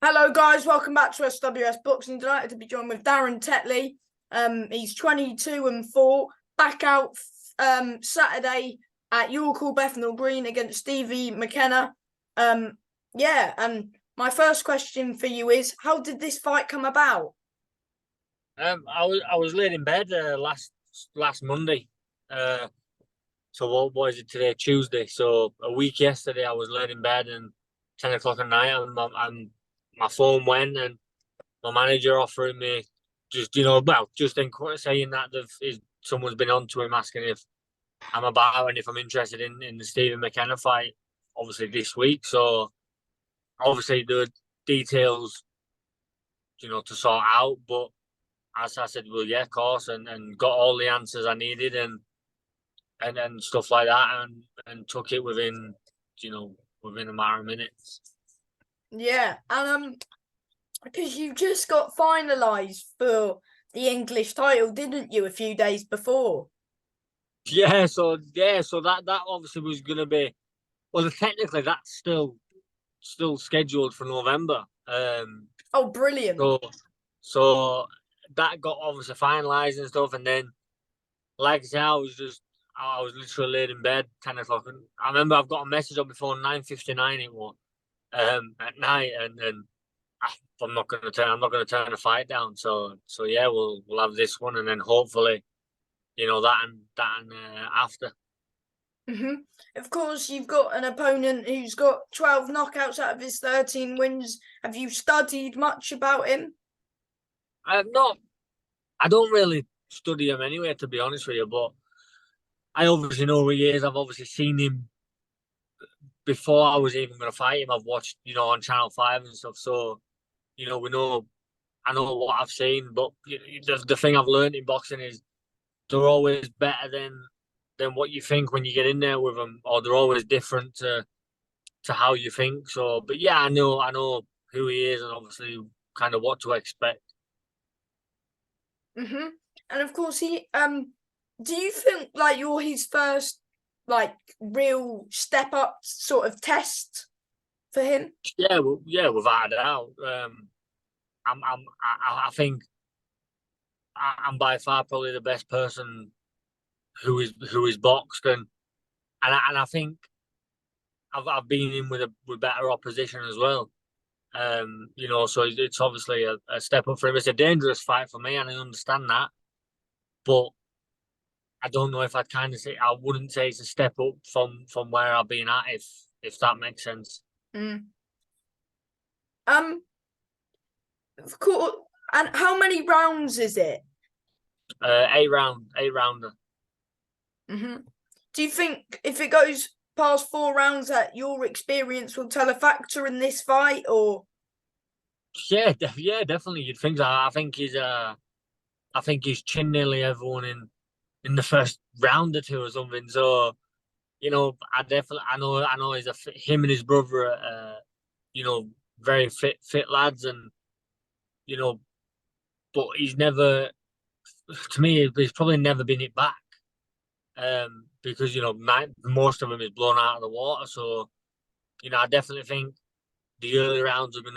Hello, guys. Welcome back to SWS Boxing. Delighted to be joined with Darren Tetley. He's 22 and 4. Back out Saturday at York Hall, Bethnal Green against Steve Mckenna. And my first question for you is, how did this fight come about? I was laid in bed last Monday. So what is it today? Tuesday. So a week yesterday, I was laid in bed and 10 o'clock at night, and my phone went, and my manager offering me just saying that someone's been on to him asking if I'm about and if I'm interested in the Stephen McKenna fight, obviously this week. So obviously the details, to sort out, but as I said, well, yeah, of course, and got all the answers I needed and stuff like that, and took it within a matter of minutes. Yeah, and because you just got finalised for the English title, didn't you, a few days before? So that obviously was going to be, well, technically that's still scheduled for November. Oh, brilliant! So that got obviously finalised and stuff, and then, like I said, I was literally laid in bed 10 o'clock. And I remember I've got a message on before 9:59 it was at night, and I'm not going to turn the fight down. So yeah, we'll have this one, and then hopefully, that and after. Mm-hmm. Of course, you've got an opponent who's got 12 knockouts out of his 13 wins. Have you studied much about him? Not. I don't really study him anyway, to be honest with you. But I obviously know who he is. I've obviously seen him before I was even going to fight him. I've watched, on Channel 5 and stuff. So, we know. I know what I've seen. But the thing I've learned in boxing is they're always better than what you think when you get in there with them, or they're always different to how you think. So, but yeah, I know who he is, and obviously kind of what to expect. Mm-hmm. And of course, do you think like you're his first like real step up sort of test for him? Yeah, well, yeah, without a doubt. I think I'm by far probably the best person who is boxed, and I think I've been in with better opposition as well. So it's obviously a step up for him. It's a dangerous fight for me, and I understand that. But I don't know if I wouldn't say it's a step up from where I've been at, if that makes sense. Mm. Of course. And how many rounds is it? 8 rounder. Mm-hmm. Do you think if it goes past 4 rounds, that your experience will tell a factor in this fight, or? Yeah, definitely. You'd think so. I think he's chin nearly everyone in the first round or two or something. So, I know him and his brother are, very fit lads, and you know, but he's never, to me, he's probably never been it back. Because most of them is blown out of the water. So, I definitely think the early rounds are going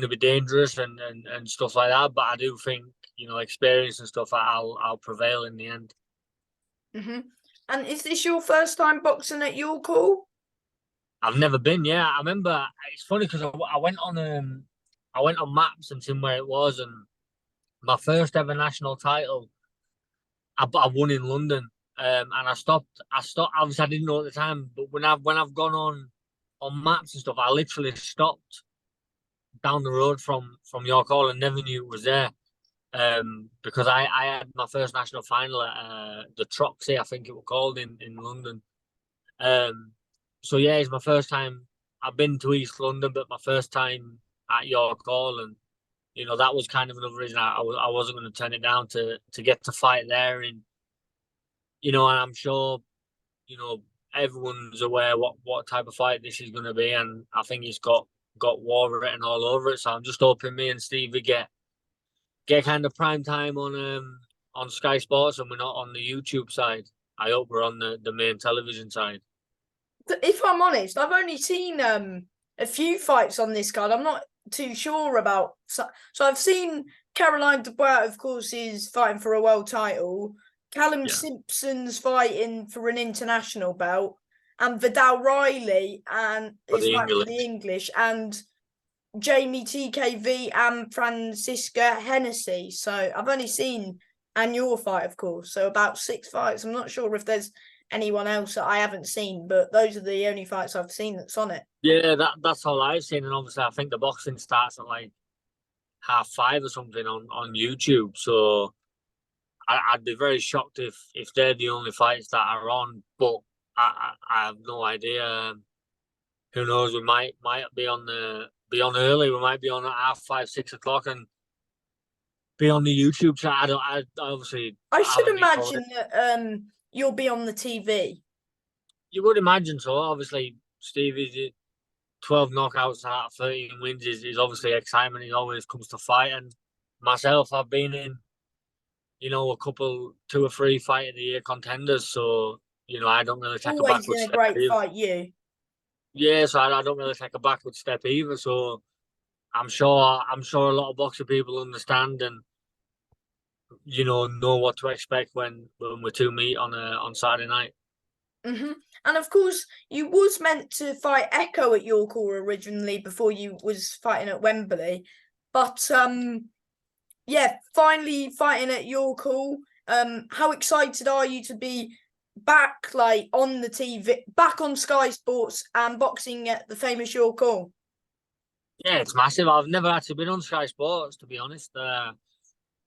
to be dangerous and stuff like that. But I do think experience and stuff, I'll prevail in the end. Mm-hmm. And is this your first time boxing at York Hall? I've never been. Yeah, I remember. It's funny because I went on maps and seen where it was, and my first ever national title I won in London. And I stopped. Obviously, I didn't know at the time, but when I've gone on maps and stuff, I literally stopped down the road from York Hall and never knew it was there. Because I had my first national final at the Troxy, I think it was called, in London. So yeah, it's my first time. I've been to East London, but my first time at York Hall, and that was kind of another reason I wasn't going to turn it down to get to fight there. And and I'm sure everyone's aware what type of fight this is going to be, and I think it's got war written all over it. So I'm just hoping me and Steve get kind of prime time on Sky Sports, and we're not on the YouTube side. I hope we're on the main television side. If I'm honest, I've only seen a few fights on this card. I'm not too sure about. So I've seen Caroline Dubois, of course, is fighting for a world title. Callum Simpson's fighting for an international belt, and Vidal Riley is fighting for the English, and Jamie TKV and Francisca Hennessy. So I've only seen your fight, of course. So about 6 fights. I'm not sure if there's anyone else that I haven't seen, but those are the only fights I've seen that's on it. Yeah, that's all I've seen, and obviously I think the boxing starts at like 5:30 or something on YouTube. So I'd be very shocked if they're the only fights that are on. But I have no idea. Who knows? We might be on early. We might be on at 5:30, 6 o'clock, and be on the YouTube chat. I obviously. I should imagine that you'll be on the TV. You would imagine so. Obviously, Stevie's 12 knockouts out of 13 wins is obviously excitement. He always comes to fight, and myself, I've been in, a couple, 2 or 3 fight of the year contenders. So I don't really take always a backward step. Always in a great fight, you. Yeah, so I don't really take a backward step either. So I'm sure a lot of boxing people understand and know what to expect when we two meet on Saturday night. Mm-hmm. And of course, you was meant to fight Echo at York Hall originally before you was fighting at Wembley, but finally fighting at York Hall. How excited are you to be back, like on the TV, back on Sky Sports and boxing at the famous York Hall? Yeah, it's massive. I've never actually been on Sky Sports, to be honest.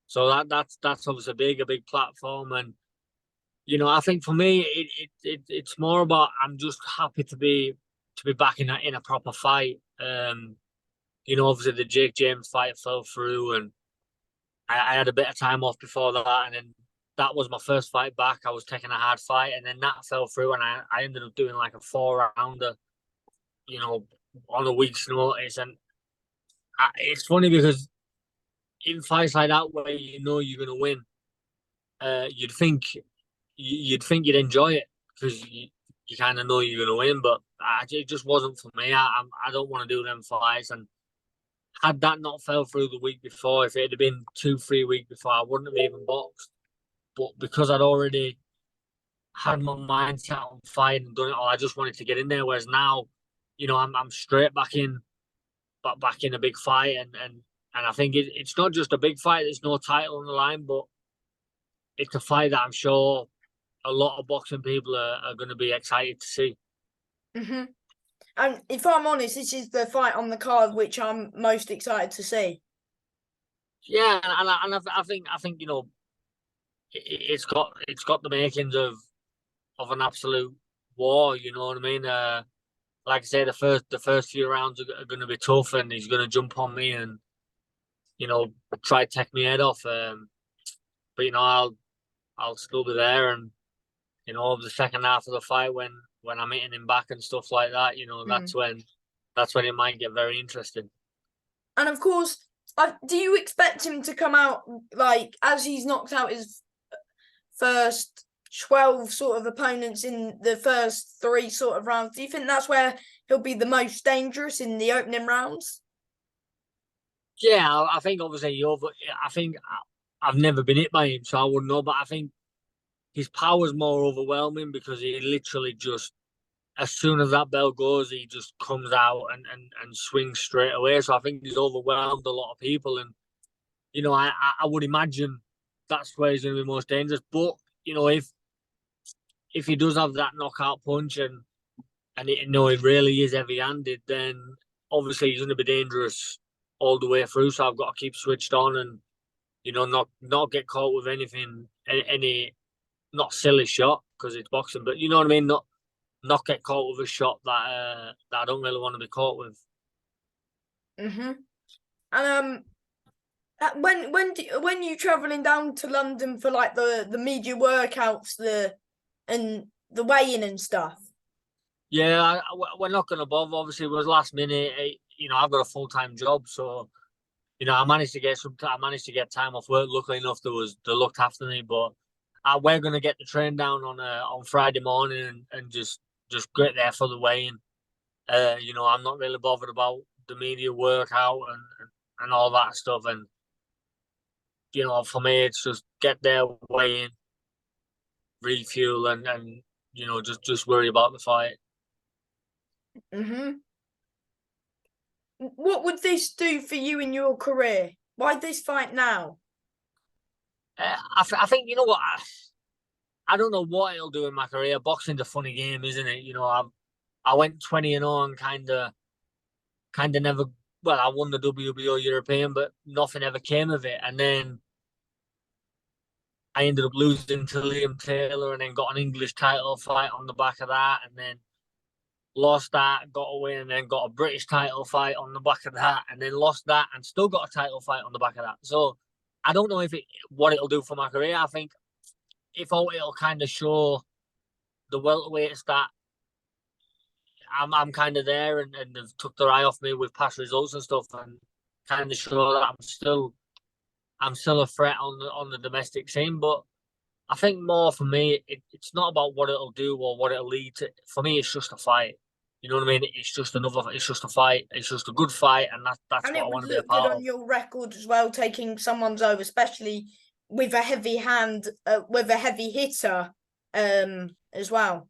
So that's obviously a big platform, and I think for me it's more about I'm just happy to be back in a proper fight. Obviously the Jake James fight fell through, and I had a bit of time off before that, and then that was my first fight back. I was taking a hard fight, and then that fell through, and I ended up doing like a 4-rounder, on a week's notice. And it's funny because in fights like that where you're going to win, you'd think you'd enjoy it because you kind of know you're going to win, but it just wasn't for me. I don't want to do them fights, and had that not fell through the week before, if it had been 2-3 weeks before, I wouldn't have even boxed. But because I'd already had my mindset on fighting and done it all, I just wanted to get in there. Whereas now, I'm straight back in a big fight, and I think it's not just a big fight. There's no title on the line, but it's a fight that I'm sure a lot of boxing people are going to be excited to see. Mm-hmm. And if I'm honest, this is the fight on the card which I'm most excited to see. Yeah, and I think it's got the makings of an absolute war. You know what I mean? Like I say, the first few rounds are going to be tough, and he's going to jump on me and try to take my head off. But I'll still be there, and over the second half of the fight when I'm hitting him back and stuff like that, that's when it might get very interesting. And of course, do you expect him to come out like as he's knocked out his first 12 sort of opponents in the first 3 sort of rounds? Do you think that's where he'll be the most dangerous in the opening rounds? Yeah, I think obviously I think I've never been hit by him, so I wouldn't know. But I think his power's more overwhelming because he literally just, as soon as that bell goes, he just comes out and swings straight away. So I think he's overwhelmed a lot of people, and I would imagine that's where he's going to be most dangerous. But if he does have that knockout punch and it really is heavy-handed, then obviously he's going to be dangerous all the way through. So I've got to keep switched on and not get caught with any not silly shot because it's boxing, but you know what I mean. Not get caught with a shot that I don't really want to be caught with. Mhm. And when you traveling down to London for like the media workouts, the weigh-in and stuff? Yeah, we're not going to bother. Obviously, it was last minute. I've got a full-time job, so I managed to get time off work. Luckily enough, they looked after me. But we're going to get the train down on Friday morning and just get there for the weigh-in. I'm not really bothered about the media work out and all that stuff. And for me, it's just get there, weigh in, refuel, and just worry about the fight. Mhm. What would this do for you in your career? Why this fight now? I think what. I don't know what it'll do in my career. Boxing's a funny game, isn't it? I went 20-0 and kind of never. Well, I won the WBO European, but nothing ever came of it. And then I ended up losing to Liam Taylor, and then got an English title fight on the back of that, and then lost that, got a win, and then got a British title fight on the back of that, and then lost that, and still got a title fight on the back of that. So I don't know what it'll do for my career. I think it'll kind of show the welterweights that I'm kind of there, and they've took their eye off me with past results and stuff, and kind of show that I'm still a threat on the domestic scene. But I think more for me, it's not about what it'll do or what it'll lead to. For me, it's just a fight. You know what I mean? It's just a fight. It's just a good fight, and that's And what it I would want to be a look good part on of. your record as well, taking someone's over, especially with a heavy hand, with a heavy hitter, as well.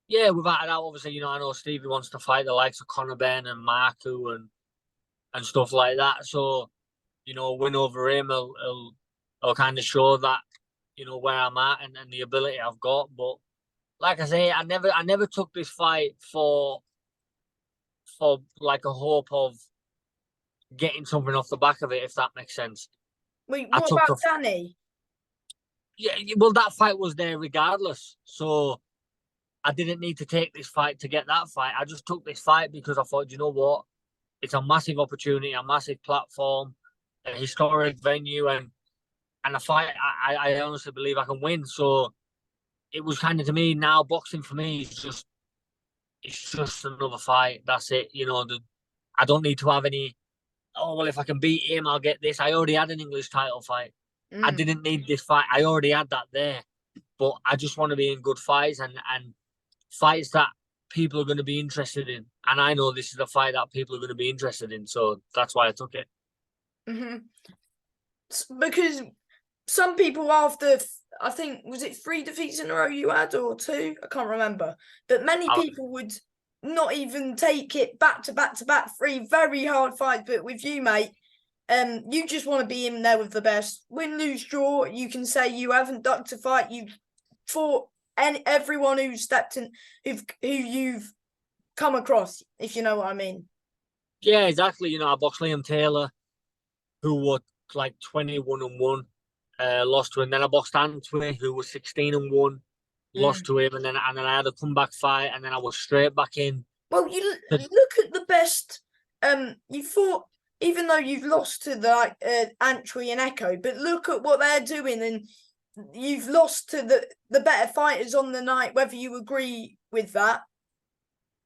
Yeah, without a doubt, obviously, I know Stevie wants to fight the likes of Conor Ben and Marku and stuff like that. So, a win over him will kind of show that, where I'm at and the ability I've got. But like I say, I never took this fight for like a hope of getting something off the back of it, if that makes sense. Wait, I what took about the Danny? Yeah, well, that fight was there regardless. So I didn't need to take this fight to get that fight. I just took this fight because I thought, you know what? It's a massive opportunity, a massive platform, a historic venue, and a fight I honestly believe I can win. So it was kind of, to me now, boxing for me is just another fight. That's it. I don't need to have any. Oh well, if I can beat him, I'll get this. I already had an English title fight. I Mm. didn't need this fight. I already had that there. But I just want to be in good fights and fights that people are going to be interested in. And I know this is a fight that people are going to be interested in. So that's why I took it. Mm-hmm. Because some people after, I think, was it 3 defeats in a row you had or 2? I can't remember. But many I, people would not even take it back to back to back 3 very hard fights. But with you, mate, you just want to be in there with the best. Win, lose, draw. You can say you haven't ducked a fight. You've fought everyone who's stepped in, who you've come across, if you know what I mean. yeah, exactly. I boxed Liam Taylor, who was like 21-1, lost to him. Then I boxed Antwi, who was 16-1, lost Mm. to him. And then I had a comeback fight, and then I was straight back in. Well, you look at the best. You fought, even though you've lost to the Antwi and Echo, but look at what they're doing, and you've lost to the better fighters on the night. Whether you agree with that,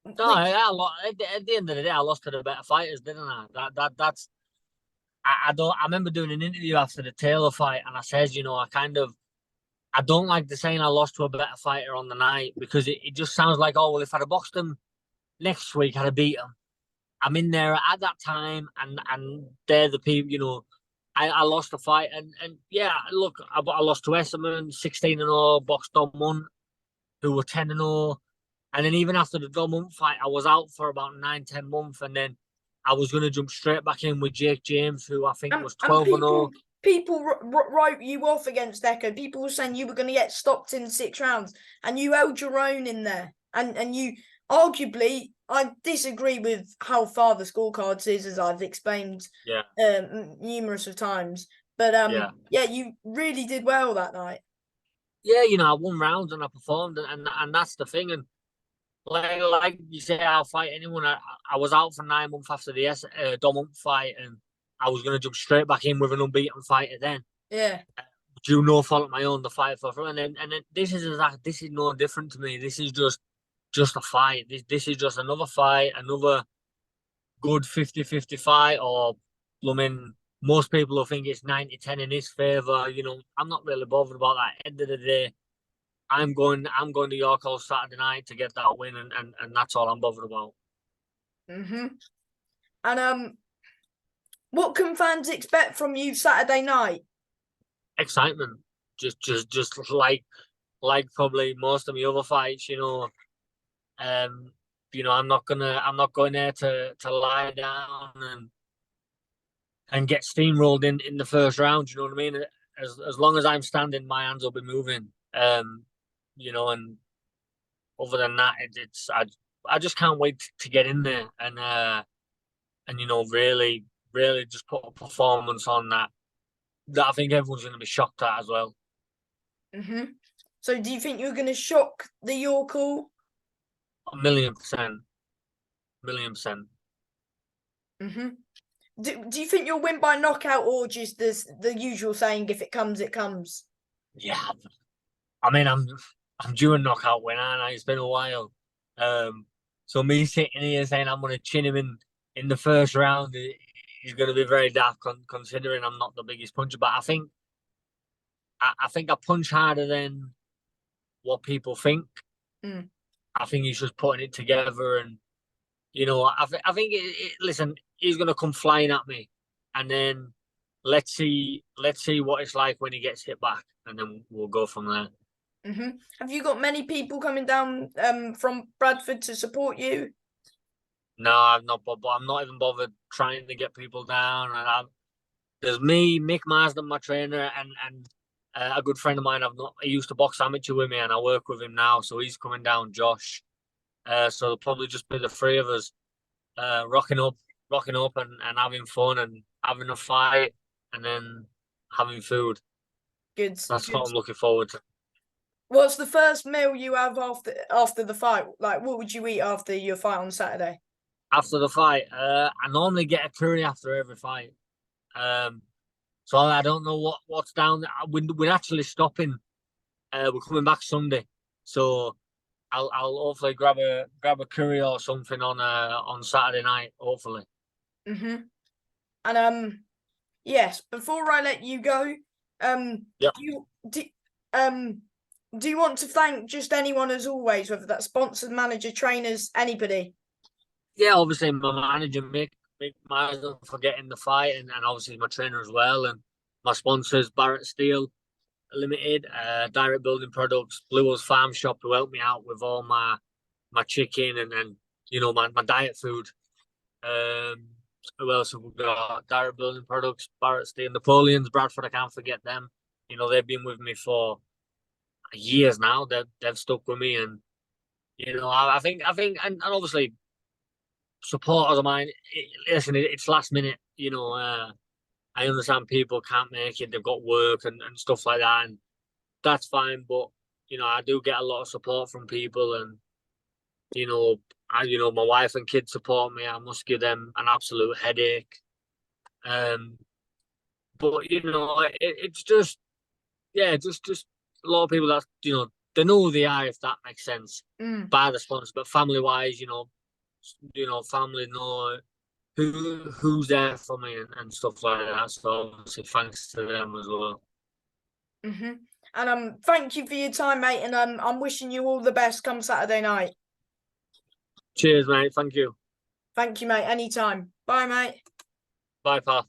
No, which at the end of the day, I lost to the better fighters, didn't I? That's I don't. I remember doing an interview after the Taylor fight, and I says, I don't like the saying I lost to a better fighter on the night, because it just sounds like, oh well, if I'd have boxed him next week, I'd have beat him. I'm in there at that time, and they're the people. I lost the fight, and yeah, look, I lost to Esserman 16-0, boxed Don Munt, who were 10-0. And then even after the Dortmund fight, I was out for about 9-10 months, and then I was going to jump straight back in with Jake James, who I think was and 12-0. people wrote you off against Echo. People were saying you were going to get stopped in 6 rounds, and you held your own in there. And you arguably, I disagree with how far the scorecards is, as I've explained Yeah, numerous of times. But yeah, yeah, you really did well that night. yeah. I won rounds and I performed, and that's the thing. And like you say, I'll fight anyone. I was out for 9 months after the Dortmund fight, and I was going to jump straight back in with an unbeaten fighter then. Yeah. Do no fault of my own, the fight for, and then this is no different to me. This is just a fight. This is just another fight, another good 50-50 fight. Or I mean, most people will think it's 90-10 in his favor. I'm not really bothered about that. End of the day, I'm going to York on Saturday night to get that win, and that's all I'm bothered about. Mm-hmm. And what can fans expect from you Saturday night? Excitement, just like probably most of my other fights, I'm not going there to lie down and get steamrolled in the first round. You know what I mean? As long as I'm standing, my hands will be moving. And other than that, I just can't wait to get in there and really just put a performance on that I think everyone's going to be shocked at as well. Mm-hmm. So do you think you're going to shock the Yorkall? 1,000,000%. 1,000,000%. Mm-hmm. Do you think you'll win by knockout, or just the usual saying, if it comes, it comes? Yeah, I mean, I'm due a knockout win, aren't I? It's been a while. So me sitting here saying I'm going to chin him in the first round is going to be very daft, considering I'm not the biggest puncher. But I think I punch harder than what people think. Mm. I think he's just putting it together, and I think listen, he's going to come flying at me, and then let's see what it's like when he gets hit back, and then we'll go from there. Mm-hmm. Have you got many people coming down from Bradford to support you? No, I've not, but I'm not even bothered trying to get people down. And there's me, Mick Marsden, my trainer, and a good friend of mine. He used to box amateur with me, and I work with him now, so he's coming down, Josh. So it'll probably just be the three of us rocking up and having fun and having a fight and then having food. Good. That's Good. what I'm looking forward to. What's the first meal you have after the fight? Like, what would you eat after your fight on Saturday? After the fight, I normally get a curry after every fight. So I don't know what's down there. We're actually stopping. We're coming back Sunday, so I'll hopefully grab a curry or something on Saturday night. Hopefully. Mm-hmm. And yes. Before I let you go, Yep. do you want to thank just anyone, as always, whether that's sponsors, manager, trainers, anybody? Yeah, obviously my manager Mick Marsden for getting the fight, and obviously my trainer as well, and my sponsors Barrett Steel Limited, Direct Building Products, Blue Hills Farm Shop, who helped me out with all my chicken and my diet food. Who else have we got? Direct Building Products, Barrett Steel, Napoleon's, Bradford. I can't forget them. They've been with me for years now. They've stuck with me, and I think, and obviously supporters of mine. Listen, it's last minute. I understand people can't make it; they've got work and stuff like that, and that's fine. But I do get a lot of support from people, and my wife and kids support me. I must give them an absolute headache. But it's just just a lot of people that they know who they are, if that makes sense. By the sponsors, but family wise, family know who's there for me and stuff like that. So obviously thanks to them as well. Mm-hmm. And thank you for your time, mate. And I'm wishing you all the best come Saturday night. Cheers, mate. Thank you. Thank you, mate. Anytime. Bye, mate. Bye, pal.